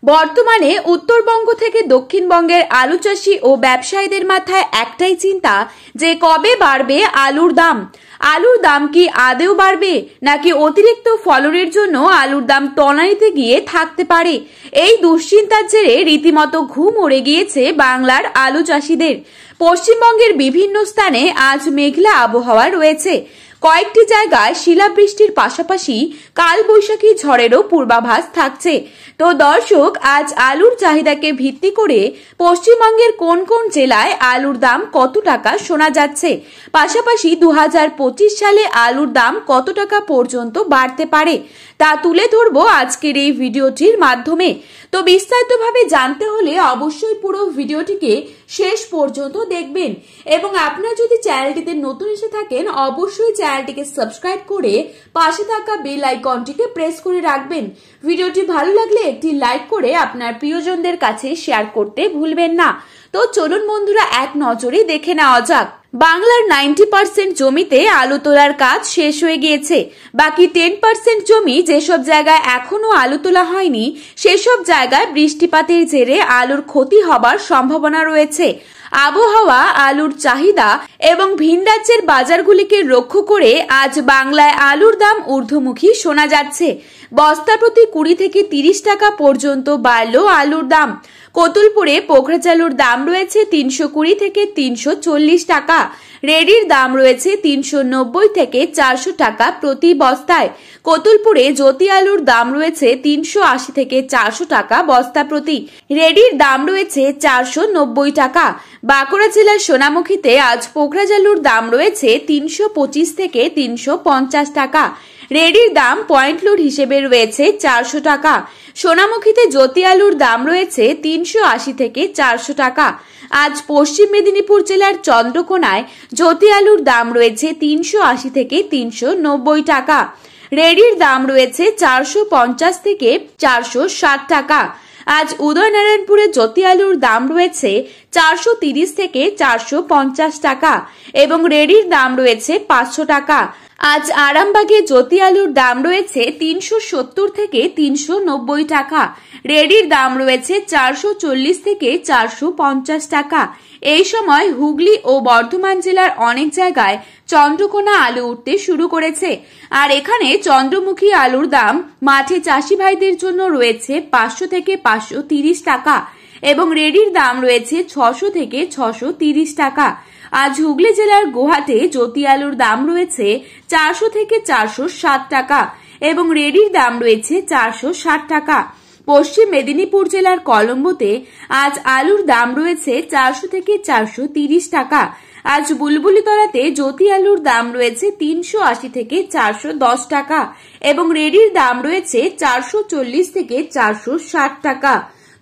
বর্তমানে উত্তরবঙ্গ থেকে দক্ষিণবঙ্গের আলু চাষি ও ব্যবসায়ীদের মাথায় একটাই চিন্তা যে কবে বাড়বে আলুর দাম। আলুর দাম কি আদৌ বাড়বে নাকি অতিরিক্ত ফলনের জন্য আলুর দাম তলানিতে গিয়ে থাকতে পারে। এই দুশ্চিন্তার জেরে রীতিমতো ঘুম উড়ে গিয়েছে বাংলার আলু চাষিদের। পশ্চিমবঙ্গের বিভিন্ন স্থানে আজ মেঘলা আবহাওয়া রয়েছে। কয়েকটি জায়গায় শিলাবৃষ্টির পাশাপাশি কালবৈশাখী ঝড়েরও পূর্বাভাস থাকছে। তো দর্শক, আজ আলুর চাহিদাকে ভিত্তি করে পশ্চিমবঙ্গের কোন কোন জেলায় আলুর দাম কত টাকা শোনা যাচ্ছে, পাশাপাশি 2025 সালে আলুর দাম কত টাকা পর্যন্ত বাড়তে পারে তা তুলে ধরবো আজকের এই ভিডিওটির মাধ্যমে। তো বিস্তারিতভাবে জানতে হলে অবশ্যই পুরো ভিডিওটিকে শেষ পর্যন্ত দেখবেন এবং আপনারা যদি চ্যানেলটিতে নতুন এসে থাকেন অবশ্যই চ্যানেলটিকে সাবস্ক্রাইব করে পাশে থাকা বেল আইকনটিকে প্রেস করে রাখবেন। ভিডিওটি ভালো লাগলে একটি লাইক করে আপনার প্রিয়জনদের কাছে শেয়ার করতে ভুলবেন না। তো চলুন বন্ধুরা, এক নজরে দেখে নেওয়া যাক। বাংলার 90% জমিতে আলু তোলার কাজ শেষ হয়ে গিয়েছে। বাকি 10% জমি যেসব জায়গায় এখনো আলু তোলা হয়নি সেসব জায়গায় বৃষ্টিপাতের জেরে আলুর ক্ষতি হবার সম্ভাবনা রয়েছে। আবহাওয়া, আলুর চাহিদা এবং ভিন রাজ্যের বাজারগুলিকে লক্ষ্য করে আজ বাংলায় আলুর দাম ঊর্ধ্বমুখী শোনা যাচ্ছে। বস্তা প্রতি 20 থেকে 30 টাকা পর্যন্ত বাড়ল আলুর দাম। কতুলপুরে পোখরাচালুর দাম রয়েছে 320 থেকে 340 টাকা। রেডির দাম রয়েছে 390 থেকে 400 টাকা প্রতি বস্তায়। কতুলপুরে জ্যোতি আলুর দাম রয়েছে 380 থেকে 400 টাকা বস্তা প্রতি। রেডির দাম রয়েছে 490 টাকা। বাঁকুড়া জেলার সোনামুখীতে আজ পোখরাচালুর দাম রয়েছে 325 থেকে 350 টাকা। রেডির দাম পয়েন্ট লোড হিসেবে রয়েছে 400 টাকা। সোনামুখীতে জ্যোতি আলুর দাম রয়েছে 380 থেকে 400 টাকা। আজ পশ্চিম মেদিনীপুর জেলার চন্দ্রকোনায় জ্যোতি আলুর দাম রয়েছে 380 থেকে 390 টাকা। রেডির দাম রয়েছে 450 থেকে 460 টাকা। আজ উদয়নারায়ণপুরে জ্যোতি আলুর দাম রয়েছে 430 থেকে 450 টাকা এবং রেডির দাম রয়েছে 500 টাকা। আজ আরামবাগে জ্যোতি আলুর দাম রয়েছে 370 থেকে 390 টাকা। রেডির দাম রয়েছে 440 থেকে 450 টাকা। এই সময় হুগলি ও বর্ধমান জেলার অনেক জায়গায় চন্দ্রকোনা আলু উঠতে শুরু করেছে। আর এখানে চন্দ্রমুখী আলুর দাম মাঠে চাষি ভাইদের জন্য রয়েছে 500 থেকে 530 টাকা এবং রেডির দাম রয়েছে 600 থেকে 630 টাকা। আজ হুগলি জেলার গোহাটে জ্যোতি আলুর দাম রয়েছে 400 থেকে 460 টাকা এবং রেডির দাম রয়েছে 460 টাকা। পশ্চিম মেদিনীপুর জেলার কলম্বোতে আজ আলুর দাম রয়েছে 400 থেকে 430 টাকা। আজ বুলবুলিতলাতে জ্যোতি আলুর দাম রয়েছে 380 থেকে 410 টাকা এবং রেডির দাম রয়েছে 440 থেকে 460 টাকা।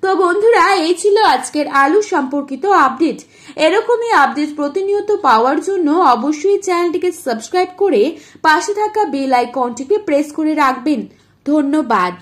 তো বন্ধুরা, এই ছিল আজকের আলু সম্পর্কিত আপডেট। এরকমই আপডেট প্রতিনিয়ত পাওয়ার জন্য অবশ্যই চ্যানেলটিকে সাবস্ক্রাইব করে পাশে থাকা বেল আইকনটিকে প্রেস করে রাখবেন। ধন্যবাদ।